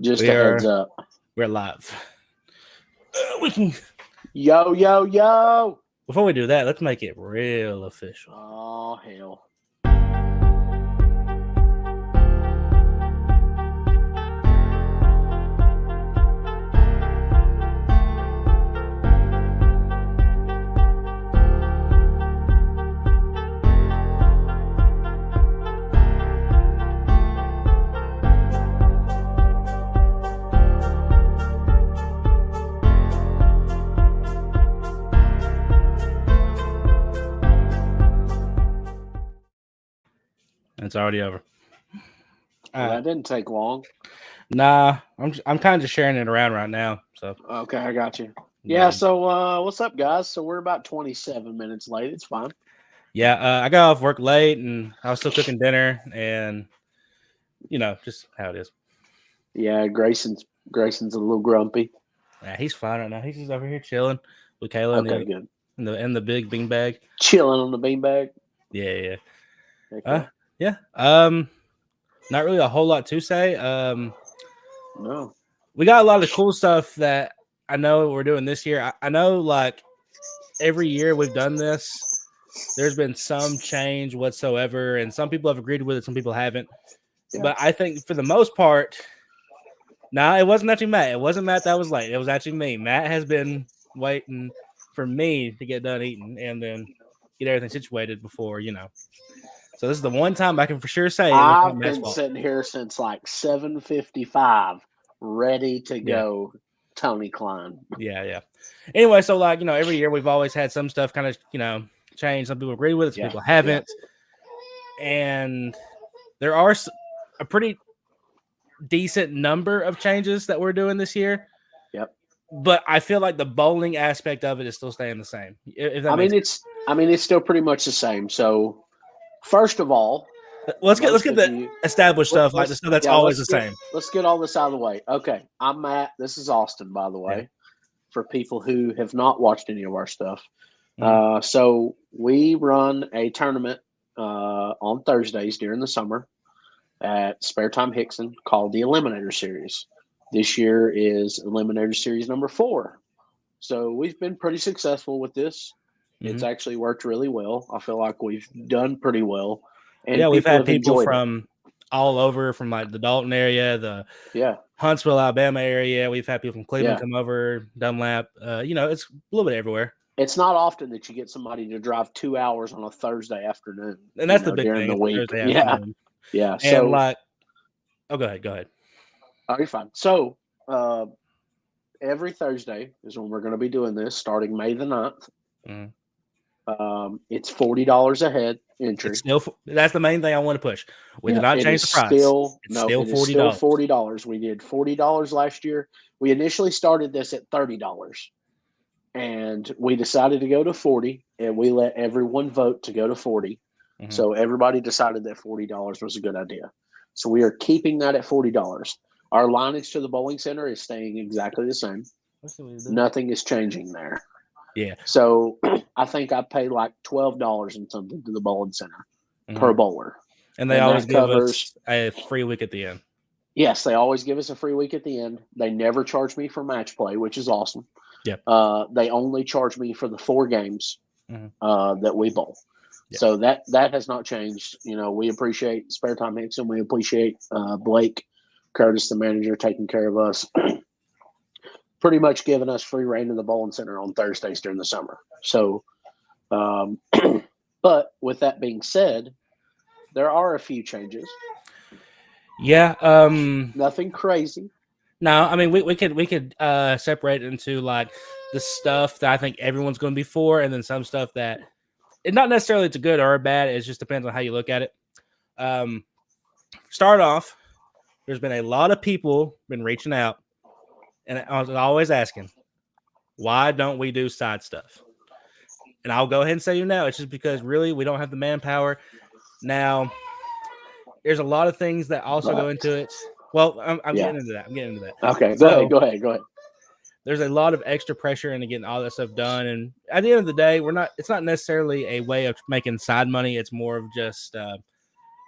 Just a heads up. We're live. We can. Yo, yo, yo. Before we do that, let's make it real official. Oh, hell. It's already over. Well, that didn't take long. Nah, I'm kind of just sharing it around right now. So okay, I got you. Yeah. So what's up, guys? So we're about 27 minutes late. It's fine. Yeah, I got off work late and I was still cooking dinner, and just how it is. Yeah, Grayson's a little grumpy. Yeah, he's fine right now. He's just over here chilling with Kayla. Okay, good. In the big beanbag. Chilling on the beanbag. Yeah. Okay. Yeah. Not really a whole lot to say. No. We got a lot of cool stuff that I know we're doing this year. I know, like, every year we've done this, there's been some change whatsoever, and some people have agreed with it, some people haven't. Yeah. But I think for the most part, it wasn't actually Matt. It wasn't Matt that was late. It was actually me. Matt has been waiting for me to get done eating and then get everything situated before, So this is the one time I can for sure say I've been sitting here since like 7:55, ready to go. Tony Klein. Yeah. Anyway, so every year we've always had some stuff kind of change. Some people agree with it, some people haven't, and there are a pretty decent number of changes that we're doing this year. Yep. But I feel like the bowling aspect of it is still staying the same. It's still pretty much the same. So. First of all, let's get the established stuff, like the stuff that's always the same. Let's get all this out of the way. Okay, I'm Matt. This is Austin, by the way, for people who have not watched any of our stuff. Mm-hmm. So we run a tournament on Thursdays during the summer at Spare Time Hickson called the Eliminator Series. This year is Eliminator Series number 4. So we've been pretty successful with this. It's actually worked really well. I feel like we've done pretty well. And we've had people from all over, from like the Dalton area, the Huntsville, Alabama area. We've had people from Cleveland come over, Dunlap. It's a little bit everywhere. It's not often that you get somebody to drive 2 hours on a Thursday afternoon. And that's the big during thing. The week. Yeah. And so, go ahead. Oh, you're fine. So every Thursday is when we're going to be doing this, starting May the 9th. Mm-hmm. It's $40 a head entry. That's the main thing I want to push. We did not change the price. It's still $40. We did $40 last year. We initially started this at $30, and we decided to go to $40, and we let everyone vote to go to $40. Mm-hmm. So everybody decided that $40 was a good idea. So we are keeping that at $40. Our lineage to the bowling center is staying exactly the same. Nothing is changing there. Yeah. So I think I pay like $12 and something to the bowling center per bowler. And they always give us a free week at the end. Yes, they always give us a free week at the end. They never charge me for match play, which is awesome. Yeah. They only charge me for the 4 games that we bowl. Yeah. So that has not changed. We appreciate Spare Time Hickson. We appreciate Blake Curtis, the manager, taking care of us. Pretty much giving us free reign in the bowling center on Thursdays during the summer. So, but with that being said, there are a few changes. Yeah. Nothing crazy. No, I mean we could separate it into like the stuff that I think everyone's going to be for, and then some stuff that it's not necessarily it's a good or a bad. It just depends on how you look at it. Start off, there's been a lot of people been reaching out. And I was always asking, why don't we do side stuff? And I'll go ahead and say now, it's just because really we don't have the manpower. Now, there's a lot of things that also go into it. Well, I'm getting into that. Okay, go ahead. There's a lot of extra pressure into getting all that stuff done. And at the end of the day, it's not necessarily a way of making side money. It's more of just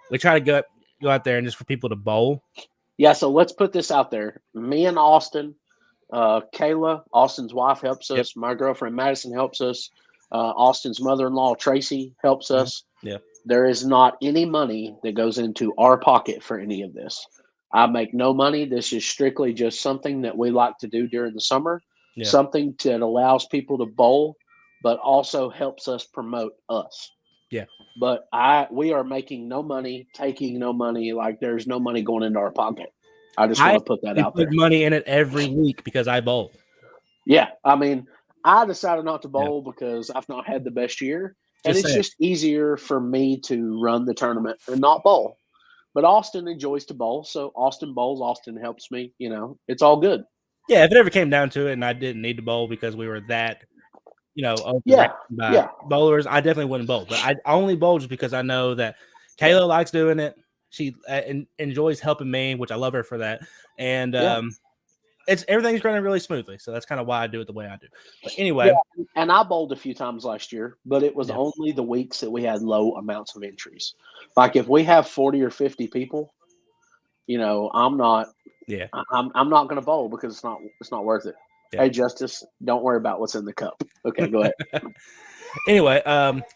we try to go out there and just for people to bowl. Yeah, so let's put this out there. Me and Austin, Kayla, Austin's wife, helps Yep. us. My girlfriend Madison helps us. Austin's mother-in-law Tracy helps Mhm. us. Yeah. There is not any money that goes into our pocket for any of this. I make no money. This is strictly just something that we like to do during the summer, Yeah. something that allows people to bowl, but also helps us promote us. Yeah. But we are making no money, taking no money. Like there's no money going into our pocket. I just I want to put that we out put there. money in it every week because I bowl. Yeah, I mean, I decided not to Yeah. bowl because I've not had the best year, and Just it's saying. just easier for me to run the tournament and not bowl. But Austin enjoys to bowl, so Austin bowls. Austin helps me. It's all good. Yeah, if it ever came down to it and I didn't need to bowl because we were that, overran Yeah, by yeah, bowlers, I definitely wouldn't bowl. But I only bowl just because I know that Kayla likes doing it. She enjoys helping me, which I love her for that. And yeah, it's everything's running really smoothly. So that's kind of why I do it the way I do. But yeah. anyway, And I bowled a few times last year, but it was yeah, only the weeks that we had low amounts of entries. Like if we have 40 or 50 people, I'm not yeah, I'm not going to bowl because it's not worth it. yeah. Hey, Justice, don't worry about what's in the cup. Okay, go ahead. Anyway,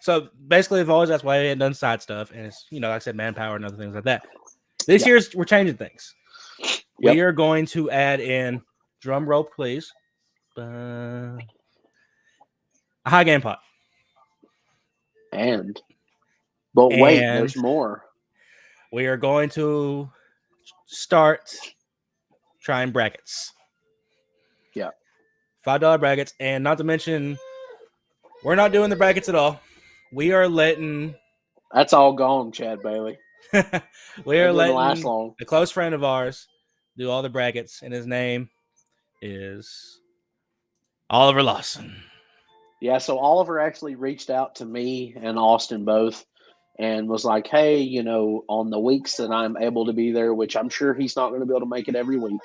so basically, I've always that's why I hadn't done side stuff, and it's like I said, manpower and other things like that. This Yeah. year's we're changing things. We Yep. are going to add in drum roll, please. A high game pot, And but wait, and there's more. we are going to start trying brackets. Yeah. $5 brackets, and not to mention, we're not doing the brackets at all. We are letting That's all gone, Chad Bailey. we That are didn't last letting long. a close friend of ours do all the brackets, and his name is Oliver Lawson. Yeah, so Oliver actually reached out to me and Austin both and was like, hey, on the weeks that I'm able to be there, which I'm sure he's not going to be able to make it every week,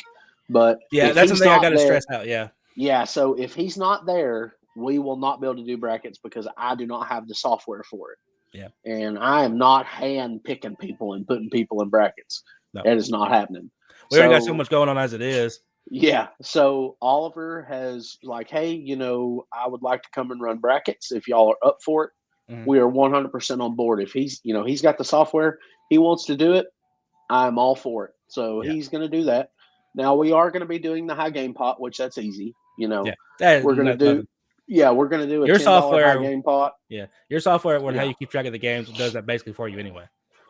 but Yeah, if that's he's something I not got to there, stress out. Yeah, yeah, so if he's not there, we will not be able to do brackets because I do not have the software for it. yeah, And I am not hand picking people and putting people in brackets. no, That is not happening. we already got so So much going on as it is. yeah. So Oliver has like, hey, I would like to come and run brackets if y'all are up for it. Mhm. We are 100% on board. If he's got the software, he wants to do it. I'm all for it. So Yeah, he's going to do that. Now we are going to be doing the high game pot, which that's easy. yeah, that, We're going to do, nothing. yeah, we're going to do a Your $10 high software, game pot. yeah, your software, when how Yeah. you keep track of the games, does that basically for you anyway.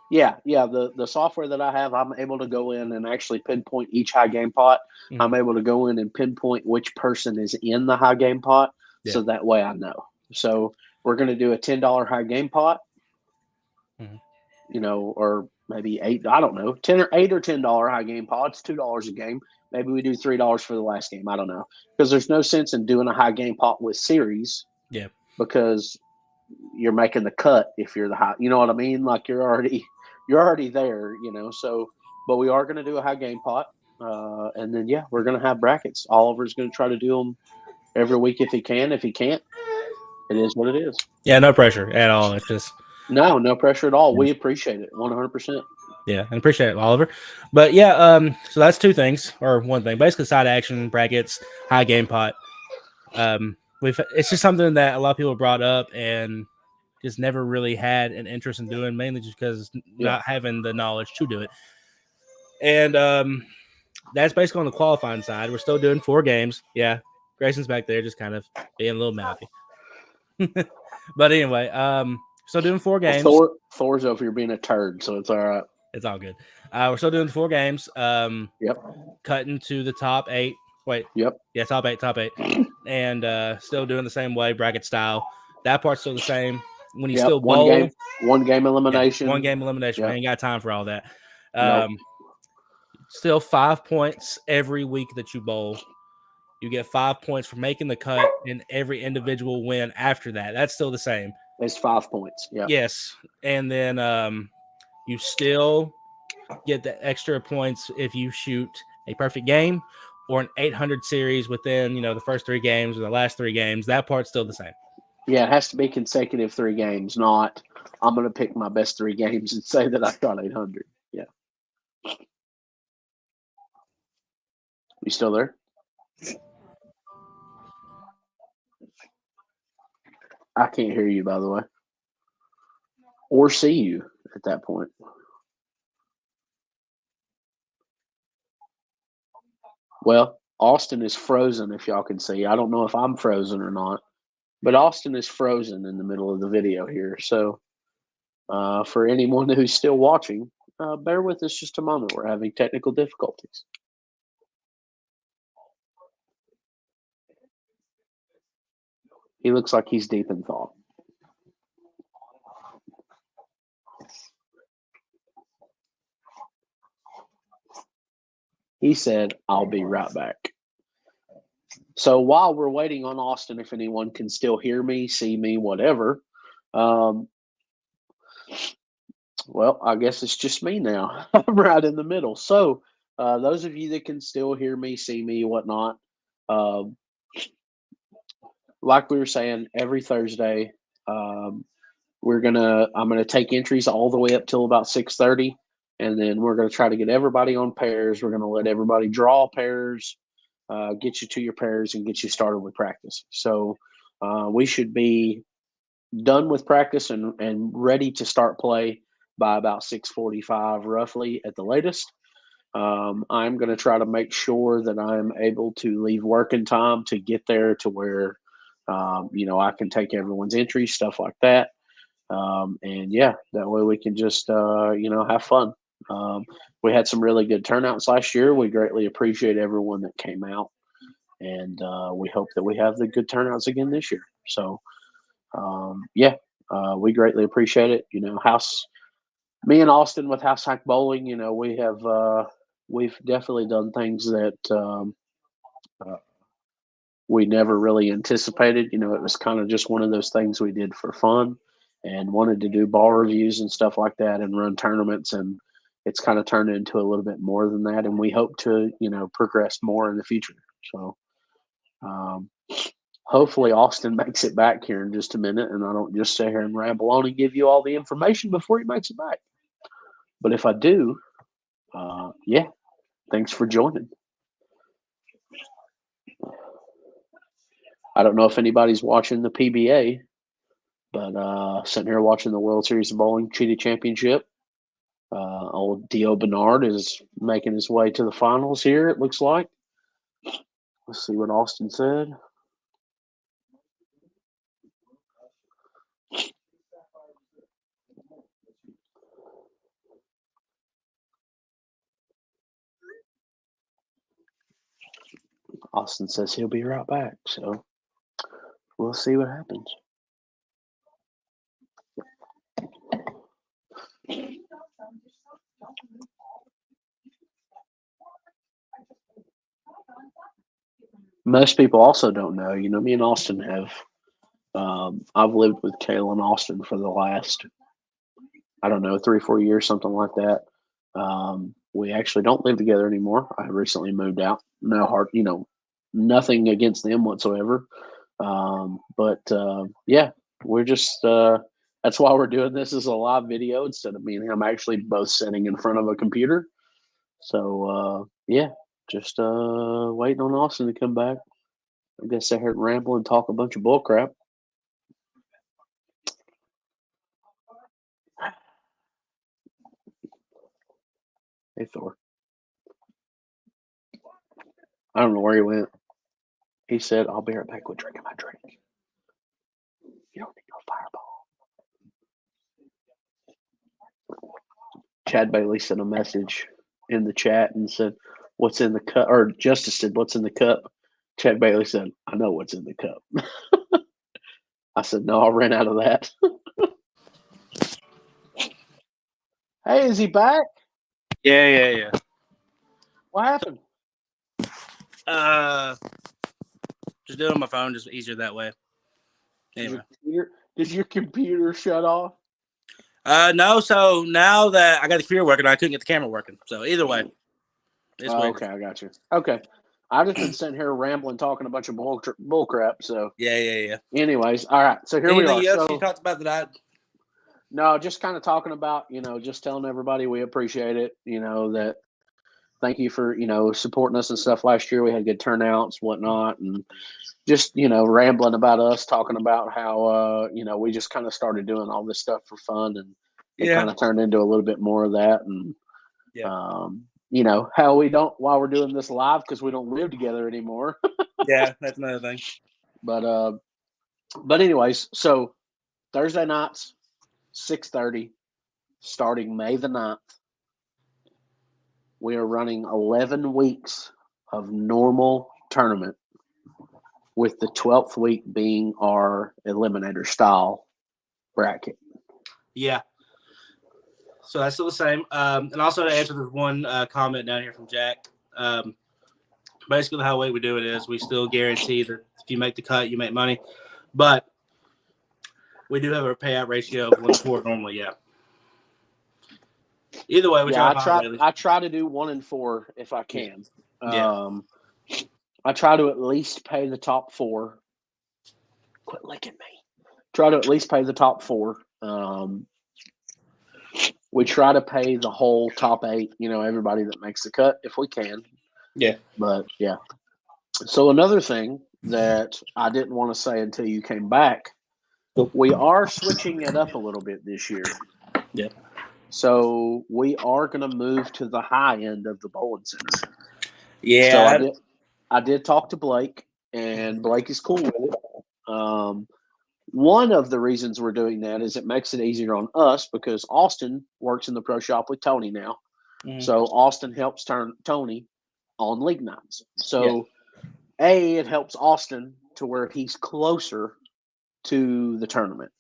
Yeah, yeah. The software that I have, I'm able to go in and actually pinpoint each high game pot. I'm Mhm. able to go in and pinpoint which person is in the high game pot, Yeah. so that way I know. So we're going to do a $10 high game pot, Mhm. or maybe eight. I don't know, 10 or $10 high game pot. It's $2 a game. Maybe we do $3 for the last game. I don't know because there's no sense in doing a high game pot with series Yeah, because you're making the cut if you're the high. You know what I mean? Like you're already there. So, but we are going to do a high game pot, and then yeah, we're going to have brackets. Oliver's going to try to do them every week if he can. If he can't, it is what it is. yeah, no pressure at all. It's just No pressure at all. yeah, We appreciate it 100%. yeah, and appreciate it, Oliver. But yeah, so that's two things or one thing, basically side action brackets, high game pot. It's just something that a lot of people brought up and just never really had an interest in doing, mainly just because Yeah. not having the knowledge to do it. And that's basically on the qualifying side. We're still doing 4 games. Yeah, Grayson's back there, just kind of being a little mouthy. But anyway, still doing 4 Well, games. Thor's over here being a turd, so it's all right. It's all good. We're still doing 4 games. Yep. Cutting to the top 8. Wait, Yep. yeah, top 8, and still doing the same way, bracket style. That part's still the same. When you Yep. still bowl, One game yeah, elimination. 1 game elimination. We Yep. ain't got time for all that. Nope. Still 5 points every week that you bowl. You get 5 points for making the cut, and every individual win after that. That's still the same. It's 5 points. Yeah. Yes, and then you still get the extra points if you shoot a perfect game or an 800 series within the first 3 games or the last 3 games. That part's still the same. Yeah, it has to be consecutive 3 games, not I'm going to pick my best 3 games and say that I shot 800. Yeah. You still there? I can't hear you, by the way, or see you at that point. Well, Austin is frozen, if y'all can see. I don't know if I'm frozen or not, but Austin is frozen in the middle of the video here. So for anyone who's still watching, bear with us just a moment. We're having technical difficulties. He looks like he's deep in thought. He said, "I'll be right back." So while we're waiting on Austin, if anyone can still hear me, see me, whatever, well, I guess it's just me now. I'm right in the middle. So those of you that can still hear me, see me, whatnot, like we were saying, every Thursday, I'm gonna take entries all the way up till about 6:30, and then we're gonna try to get everybody on pairs. We're gonna let everybody draw pairs, get you to your pairs, and get you started with practice. So we should be done with practice and ready to start play by about 6:45, roughly at the latest. I'm going to try to make sure that I'm able to leave work in time to get there to where I can take everyone's entries, stuff like that. And yeah, that way we can just have fun. We had some really good turnouts last year. We greatly appreciate everyone that came out, and we hope that we have the good turnouts again this year. So we greatly appreciate it. Me and Austin with House Hack Bowling, we've definitely done things that we never really anticipated. It was kind of just one of those things we did for fun and wanted to do ball reviews and stuff like that and run tournaments. And it's kind of turned into a little bit more than that. And we hope to, progress more in the future. So hopefully Austin makes it back here in just a minute and I don't just sit here and ramble on and give you all the information before he makes it back. But if I do, thanks for joining. I don't know if anybody's watching the PBA, but sitting here watching the World Series of Bowling Cheetah Championship. Old Dio Bernard is making his way to the finals here, it looks like. Let's see what Austin said. Austin says he'll be right back, so we'll see what happens. Most people also don't know, me and Austin have, I've lived with Kayla and Austin for the last, 3 or 4 years, something like that. We actually don't live together anymore. I recently moved out. Nothing against them whatsoever. We're just, that's why we're doing this as a live video instead of me and him actually both sitting in front of a computer. So, just waiting on Austin to come back. I guess I heard ramble and talk a bunch of bull crap. Hey, Thor. I don't know where he went. He said, "I'll be right back with drinking my drink." You don't need no fireball. Chad Bailey sent a message in the chat and said, "What's in the cup?" Or Justice said, "What's in the cup?" Chad Bailey said, "I know what's in the cup." I said, "No, I ran out of that." Hey, is he back? Yeah. What happened? Just do it on my phone, just easier that way. Anyway. Did your computer shut off? No, so now that I got the computer working, I couldn't get the camera working. So either way. Okay, I got you. Okay. I've just been sitting here rambling, talking a bunch of bull crap. So yeah. Anyways, all right. So here we are. Else you talked about that? No, just kind of talking about, just telling everybody we appreciate it. That thank you for, supporting us and stuff last year. We had good turnouts, whatnot, and just, rambling about us, talking about how, we just kind of started doing all this stuff for fun, and it kind of turned into a little bit more of that. And, how we don't, while we're doing this live, because we don't live together anymore. Yeah, that's another thing. But anyways, so Thursday nights, 6:30, starting May the 9th, we are running 11 weeks of normal tournament, with the 12th week being our Eliminator style bracket. Yeah. So that's still the same. And also to answer this one comment down here from Jack, basically how we do it is we still guarantee that if you make the cut, you make money. But we do have a payout ratio of 1-4 normally, yeah. Either way, I try to do 1-4 if I can. Yeah. I try to at least pay the top 4. Quit licking me. Try to at least pay the top 4. We try to pay the whole top 8, everybody that makes the cut if we can. Yeah. But, yeah. So another thing that I didn't want to say until you came back, we are switching it up a little bit this year. Yeah. So we are going to move to the high end of the bowling center. Yeah. So I did talk to Blake, and Blake is cool with it. One of the reasons we're doing that is it makes it easier on us because Austin works in the pro shop with Tony now. Mm-hmm. So Austin helps turn Tony on league nights. So it helps Austin to where he's closer to the tournament.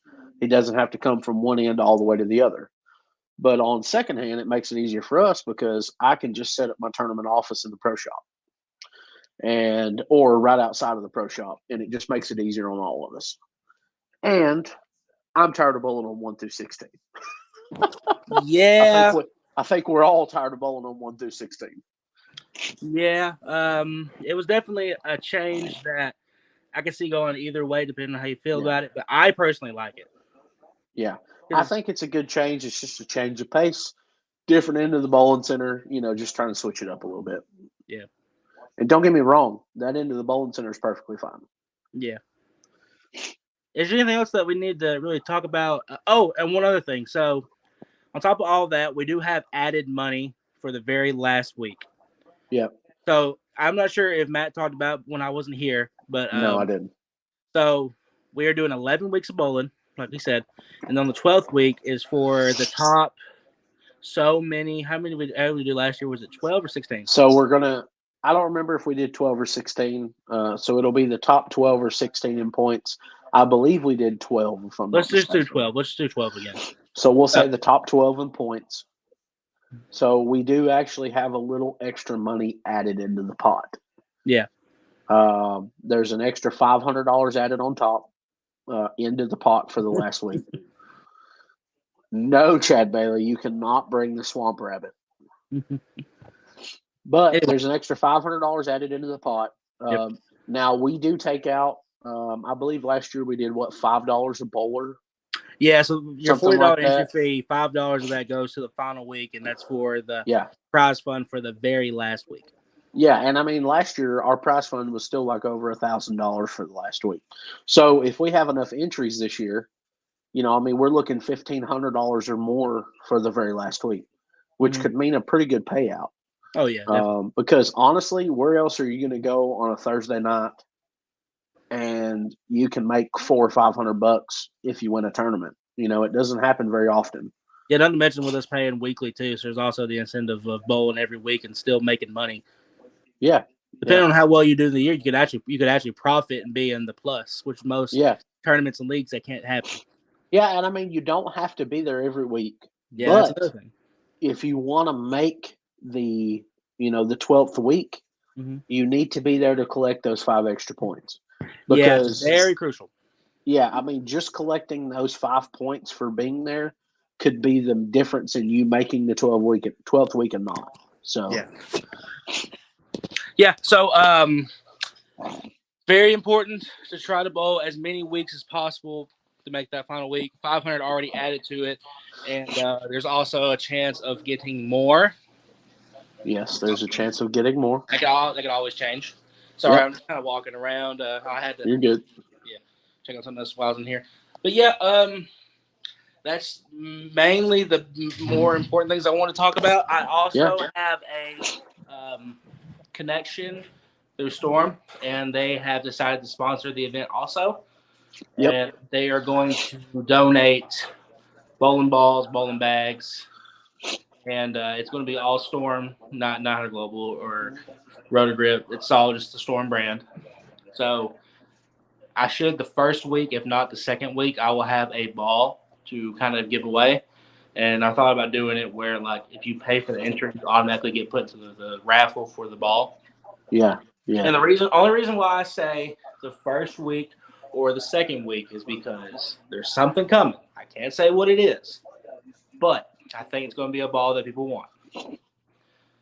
He doesn't have to come from one end all the way to the other. But on second hand, it makes it easier for us because I can just set up my tournament office in the pro shop or right outside of the pro shop, and it just makes it easier on all of us. And I'm tired of bowling on 1 through 16. Yeah. I think we're all tired of bowling on 1 through 16. Yeah. It was definitely a change that I can see going either way depending on how you feel about it. But I personally like it. Yeah. I think it's a good change. It's just a change of pace. Different end of the bowling center, just trying to switch it up a little bit. Yeah. And don't get me wrong, that end of the bowling center is perfectly fine. Yeah. Is there anything else that we need to really talk about? And one other thing. So, on top of all that, we do have added money for the very last week. Yeah. So, I'm not sure if Matt talked about when I wasn't here, but no, I didn't. So, we are doing 11 weeks of bowling, like we said, and on the 12th week is for the top. So many. How many did we do last year? Was it 12 or 16? So we're gonna. I don't remember if we did 12 or 16. So it'll be the top 12 or 16 in points. I believe we did 12. If I'm Let's just do 12. Let's do 12 again. So we'll say the top 12 in points. So we do actually have a little extra money added into the pot. Yeah. There's an extra $500 added on top into the pot for the last week. No, Chad Bailey, you cannot bring the swamp rabbit. But there's an extra $500 added into the pot. Now, we do take out, I believe last year we did, $5 a bowler? Yeah, so your $40 entry fee, $5 of that goes to the final week, and that's for the prize fund for the very last week. Yeah, and I mean, last year our prize fund was still like over $1,000 for the last week. So if we have enough entries this year, we're looking $1,500 or more for the very last week, which could mean a pretty good payout. Oh, yeah. Because honestly, where else are you going to go on a Thursday night and you can make $400 or $500 if you win a tournament? It doesn't happen very often. Yeah, not to mention with us paying weekly too. So there's also the incentive of bowling every week and still making money. Yeah. Depending on how well you do in the year, you could actually profit and be in the plus, which most tournaments and leagues that can't happen. Yeah, and I mean, you don't have to be there every week. Yeah, that's another thing. If you want to make the 12th week, you need to be there to collect those 5 extra points. Because it's very crucial. Yeah, I mean, just collecting those 5 points for being there could be the difference in you making the 12th week and not. So so very important to try to bowl as many weeks as possible to make that final week. 500 already added to it, and there's also a chance of getting more. Yes, there's a chance of getting more. That could always change. Sorry, I'm just kind of walking around. I had to. You're good. Yeah, check out something else while I was in here. But yeah, that's mainly the more important things I want to talk about. I also have a connection through Storm, and they have decided to sponsor the event also. Yep. And they are going to donate bowling balls, bowling bags, and it's going to be all Storm, not Hunter Global or Rotogrip. It's all just the Storm brand. So I should the first week, if not the second week, I will have a ball to kind of give away. And I thought about doing it where, like, if you pay for the entry, you automatically get put into the raffle for the ball. Yeah. Yeah. And only reason why I say the first week or the second week is because there's something coming. I can't say what it is, but I think it's going to be a ball that people want.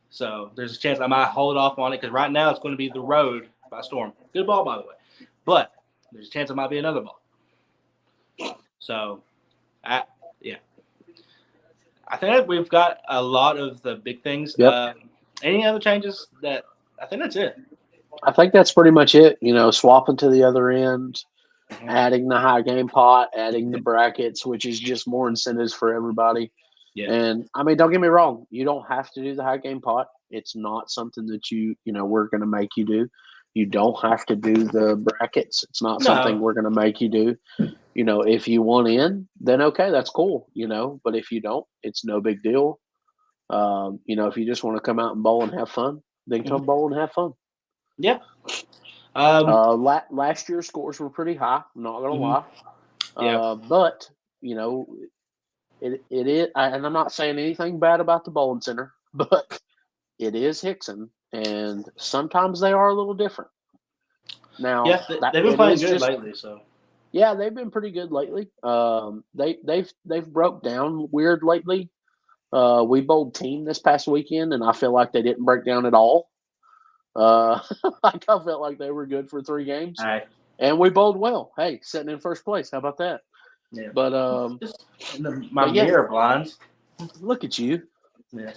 So there's a chance I might hold off on it because right now it's going to be the Road by Storm. Good ball, by the way. But there's a chance it might be another ball. So, I think we've got a lot of the big things. Yep. Any other changes? I think that's it. I think that's pretty much it. Swapping to the other end, adding the high game pot, adding the brackets, which is just more incentives for everybody. Yeah. And I mean, don't get me wrong, you don't have to do the high game pot. It's not something that we're going to make you do. You don't have to do the brackets. It's not something we're going to make you do. If you want in, then okay, that's cool. But if you don't, it's no big deal. If you just want to come out and bowl and have fun, then come bowl and have fun. Yeah. Last year's scores were pretty high. I'm not gonna lie. Yeah. But it is, and I'm not saying anything bad about the bowling center, but it is Hickson, and sometimes they are a little different. Now, yeah, they've been playing good lately, so. Yeah, they've been pretty good lately. They've broke down weird lately. We bowled team this past weekend, and I feel like they didn't break down at all. I felt like they were good for 3 games, and we bowled well. Hey, sitting in first place, how about that? Yeah. But my mirror blinds. Look at you. Yeah.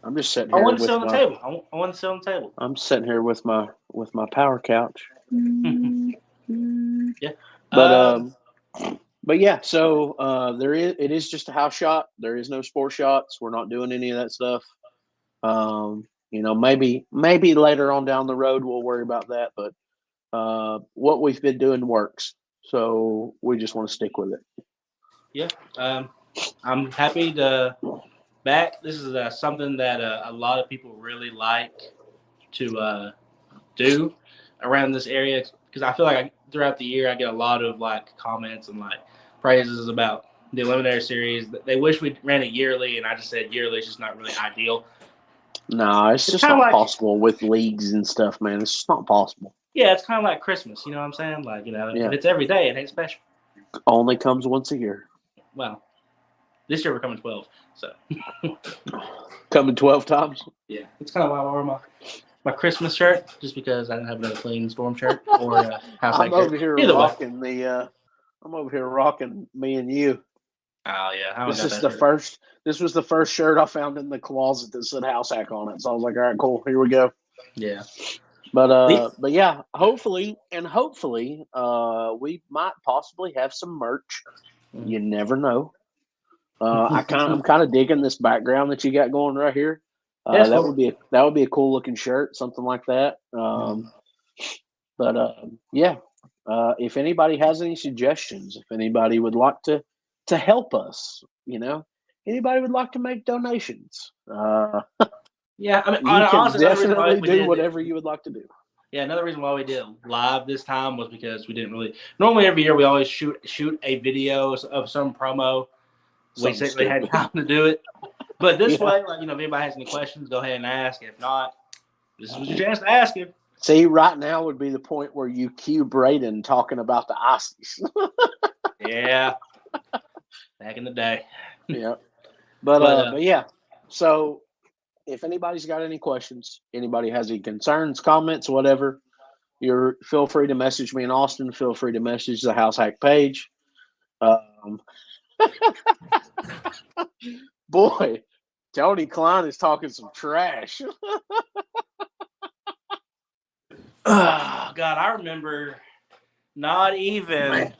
I'm just sitting here. I want to sit on the table. I want to sit on the table. I'm sitting here with my power couch. Yeah. But yeah, so it is just a house shot. There is no sport shots. We're not doing any of that stuff. Maybe later on down the road we'll worry about that, but what we've been doing works. So we just want to stick with it. Yeah. I'm happy to back. This is something that a lot of people really like to do around this area because I feel like throughout the year I get a lot of comments and praises about the Eliminator Series. They wish we ran it yearly, and I just said yearly is just not really ideal. No, it's just not possible with leagues and stuff, man. It's just not possible. Yeah, it's kind of like Christmas. You know what I'm saying? If it's every day, it ain't special. Only comes once a year. Well, this year we're coming 12, so. Coming 12 times? Yeah, it's kind of why I wore my Christmas shirt, just because I didn't have another clean Storm shirt or house I'm over here rocking I'm over here rocking me and you. Oh yeah, This was the first shirt I found in the closet that said house hack on it. So I was like, all right, cool, here we go. Yeah. But yeah, hopefully, we might possibly have some merch. You never know. I'm kind of digging this background that you got going right here. That would be a cool looking shirt, something like that. If anybody has any suggestions, if anybody would like to help us, anybody would like to make donations. Yeah, I mean, you can definitely do whatever you would like to do. Yeah, another reason why we did it live this time was because we didn't really. Normally, every year we always shoot a video of some promo. We simply had time to do it, but this way, if anybody has any questions, go ahead and ask. If not, this is your chance to ask him. See, right now would be the point where you cue Braden talking about the ices. Yeah, back in the day. Yeah, but yeah. So, if anybody's got any questions, anybody has any concerns, comments, whatever, feel free to message me in Austin. Feel free to message the House Hack page. Boy, Tony Klein is talking some trash. Oh, God, I remember not even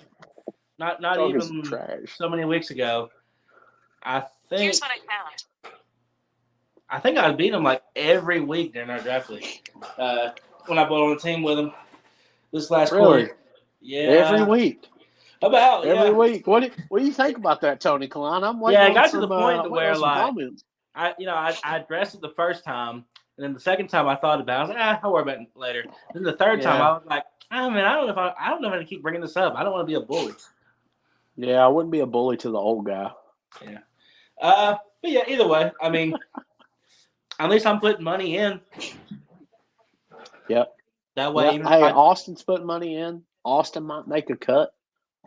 Trash. so many weeks ago. I think Here's what I found. I think I beat him like every week during our draft league. When I bowled on the team with him this last Really? quarter. Yeah. Every week. Every week. What do you think about that, Tony Klein? I'm waiting Yeah, it on got some, to the point to where some like comments. I addressed it the first time, and then the second time I thought about it. I was like, I'll worry about it later. Then the third time I was like, I don't know if I keep bringing this up. I don't want to be a bully. Yeah, I wouldn't be a bully to the old guy. Yeah. But yeah, either way, I mean, at least I'm putting money in. Yep. That way, Yep. Hey, Austin's putting money in. Austin might make a cut.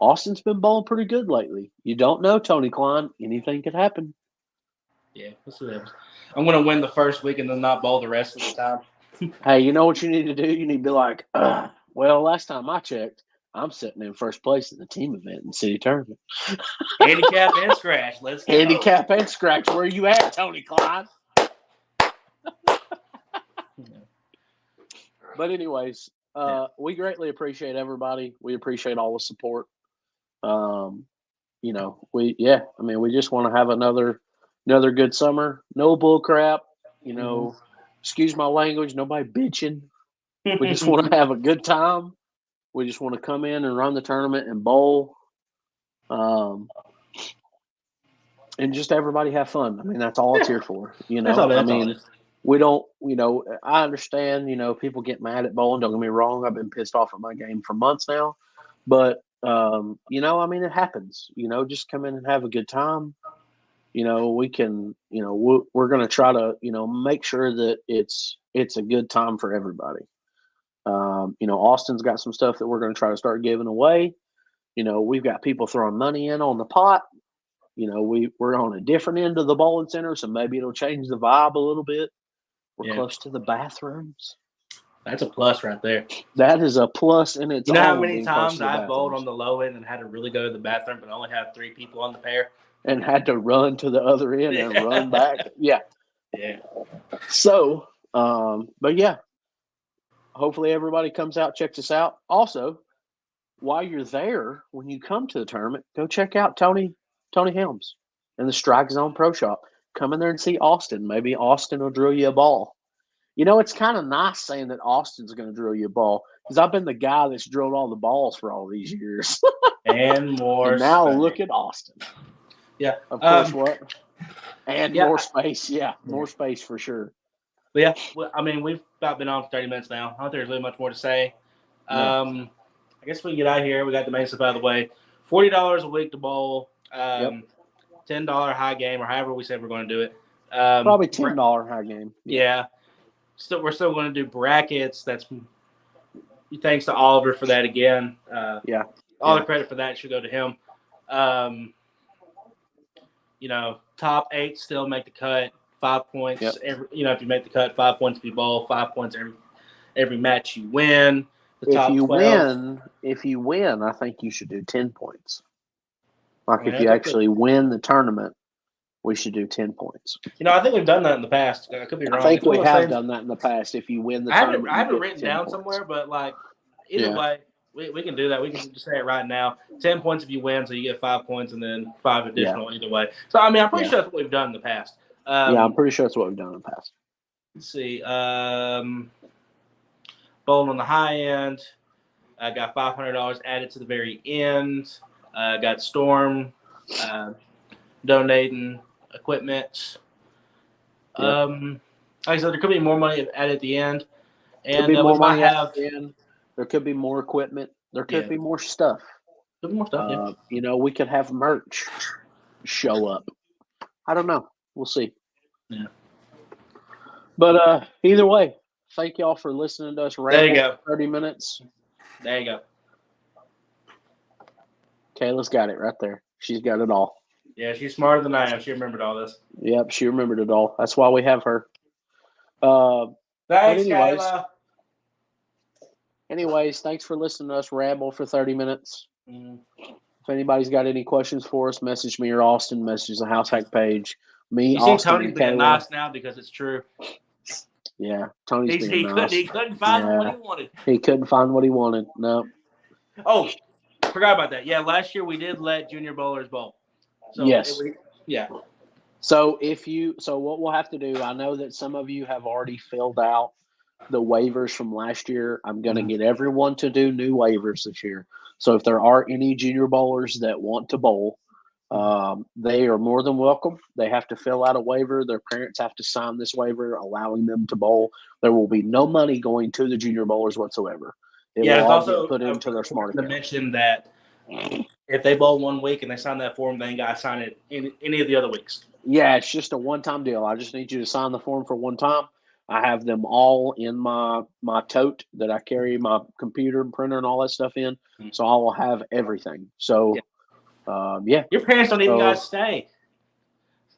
Austin's been bowling pretty good lately. You don't know, Tony Klein. Anything could happen. Yeah, let's see what happens. I'm going to win the first week and then not bowl the rest of the time. Hey, you know what you need to do? You need to be like, well, last time I checked, I'm sitting in first place in the team event in city tournament. Handicap and scratch. Let's go. Handicap and scratch. Where you at, Tony Klein? But anyways, we greatly appreciate everybody. We appreciate all the support. You know, we just want to have another good summer. No bull crap. You know, excuse my language. Nobody bitching. We just want to have a good time. We just want to come in and run the tournament and bowl. And just everybody have fun. I mean, that's all it's here for. You know, we don't, I understand, people get mad at bowling. Don't get me wrong. I've been pissed off at my game for months now. But, it happens. Just come in and have a good time. We can, we're going to try to, make sure that it's a good time for everybody. Austin's got some stuff that we're going to try to start giving away. We've got people throwing money in on the pot. We're on a different end of the bowling center, so maybe it'll change the vibe a little bit. We're close to the bathrooms. That's a plus right there. That is a plus in its own. You know how many times I bowled on the low end and had to really go to the bathroom, but only have 3 people on the pair, and had to run to the other end and run back. Yeah. So, but yeah, hopefully everybody comes out, checks us out. Also, while you're there, when you come to the tournament, go check out Tony Helms and the Strike Zone Pro Shop. Come in there and see Austin. Maybe Austin will drill you a ball. It's kind of nice saying that Austin's going to drill you a ball because I've been the guy that's drilled all the balls for all these years. And more. And now look at Austin. Yeah. Of course, what? And more space. Yeah, more space for sure. But yeah, I mean, we've about been on for 30 minutes now. I don't think there's really much more to say. I guess we can get out of here. We got the main stuff out of the way. $40 a week to bowl. $10 high game, or however we said we're going to do it. Probably $10 high game. Yeah. We're still going to do brackets. That's thanks to Oliver for that again. All the credit for that should go to him. Top 8 still make the cut. 5 points. Yep. If you make the cut, 5 points if you bowl. 5 points every match you win. If you win, I think you should do 10 points. If you actually win the tournament, we should do 10 points. I think we've done that in the past. I could be wrong. I think we have done that in the past. If you win the tournament, I have it written down somewhere, but either way, we can do that. We can just say it right now. 10 points if you win, so you get 5 points, and then 5 additional either way. So I'm pretty sure that's what we've done in the past. I'm pretty sure that's what we've done in the past. Let's see. Bowling on the high end. I got $500 added to the very end. Got Storm donating equipment. Like I said, there could be more money added at the end. And there could be more equipment. There could be more stuff. Could be more stuff, we could have merch show up. I don't know. We'll see. Yeah. But either way, thank y'all for listening to us ramble for 30 minutes. There you go. Kayla's got it right there. She's got it all. Yeah, she's smarter than I am. She remembered all this. Yep, she remembered it all. That's why we have her. Thanks, Kayla. Anyways, thanks for listening to us ramble for 30 minutes. Mm-hmm. If anybody's got any questions for us, message me or Austin, message the House Hack page. Me, You see, Austin, Tony's and being Kayla. nice now because it's true. Yeah, Tony's He being nice. couldn't find what he wanted. He couldn't find what he wanted. No. Oh, forgot about that. Yeah, last year we did let junior bowlers bowl. So yes. Yeah. So what we'll have to do, I know that some of you have already filled out the waivers from last year. I'm going to get everyone to do new waivers this year. So if there are any junior bowlers that want to bowl, they are more than welcome. They have to fill out a waiver. Their parents have to sign this waiver allowing them to bowl. There will be no money going to the junior bowlers whatsoever. It will all get put into their smart account. To mention that if they bowl 1 week and they sign that form, they ain't got to sign it any of the other weeks. Yeah, it's just a one-time deal. I just need you to sign the form for one time. I have them all in my tote that I carry my computer and printer and all that stuff in. So I will have everything. So, yeah. Your parents don't even got to stay.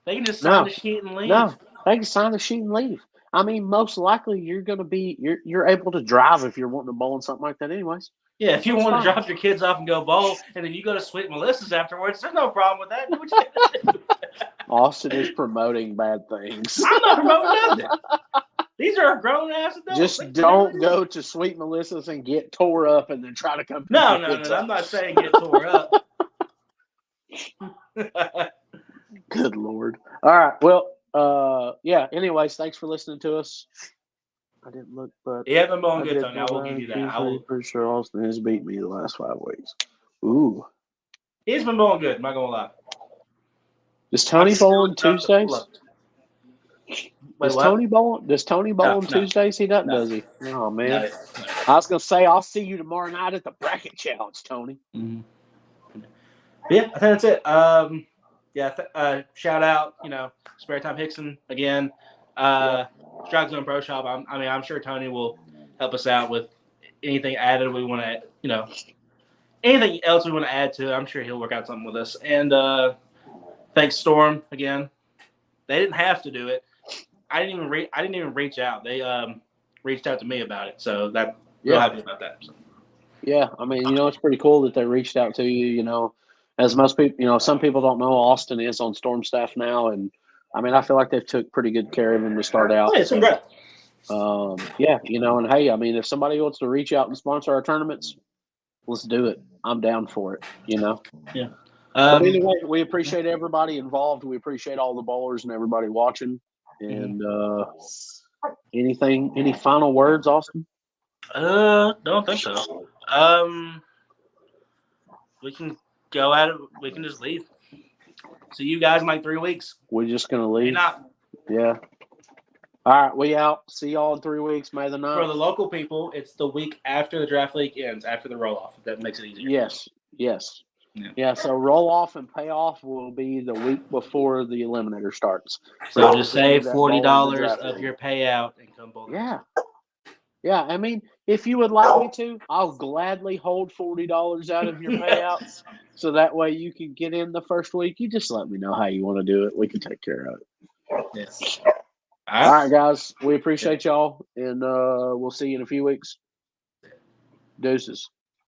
They can just sign the sheet and leave. No, they can sign the sheet and leave. I mean, most likely you're going to be you're able to drive if you're wanting to bowl and something like that, anyways. Yeah, if you want to drop your kids off and go bowl, and then you go to Sweet Melissa's afterwards, there's no problem with that. Do what you do. Austin is promoting bad things. I'm not promoting nothing. These are grown ass adults. Just don't go to Sweet Melissa's and get tore up and then try to come. No. I'm not saying get tore up. Good Lord. All right. Well, yeah. Anyways, thanks for listening to us. I didn't look, but you haven't been good, Tony. I will give you that. I'm pretty sure Austin has beat me the last 5 weeks. Ooh. He's been bowling good. I'm not gonna lie. Does Tony bowl on Tuesdays? Does Tony bowl on Tuesdays? He doesn't, does he? Oh man. No. I was gonna say I'll see you tomorrow night at the bracket challenge, Tony. Mm-hmm. Yeah, I think that's it. Shout out, Spare Time Hickson again. Strike Zone Pro Shop. I'm sure Tony will help us out with anything added we want to, anything else we want to add to it. I'm sure he'll work out something with us. And thanks Storm again. They didn't have to do it. I didn't even reach out. They reached out to me about it. So real happy about that. So. Yeah, I mean, it's pretty cool that they reached out to you. As most people, some people don't know, Austin is on Storm staff now, and I mean, I feel like they took pretty good care of him to start out. It's great. And hey, I mean, if somebody wants to reach out and sponsor our tournaments, let's do it. I'm down for it. Yeah. But anyway, we appreciate everybody involved. We appreciate all the bowlers and everybody watching. And any final words, Austin? Don't think so. We can go at it. We can just leave. See you guys in like 3 weeks. We're just gonna leave. May not. Yeah. All right, we out. See y'all in 3 weeks. May the 9th. For the local people, it's the week after the draft league ends, after the roll off. If that makes it easier. Yes. Yeah. So roll off and payoff will be the week before the Eliminator starts. So just save $40 of your payout and come bowl. Yeah. I mean, if you would like me to, I'll gladly hold $40 out of your payouts, so that way you can get in the first week. You just let me know how you want to do it. We can take care of it. Yes. All right, guys. We appreciate y'all, and we'll see you in a few weeks. Deuces.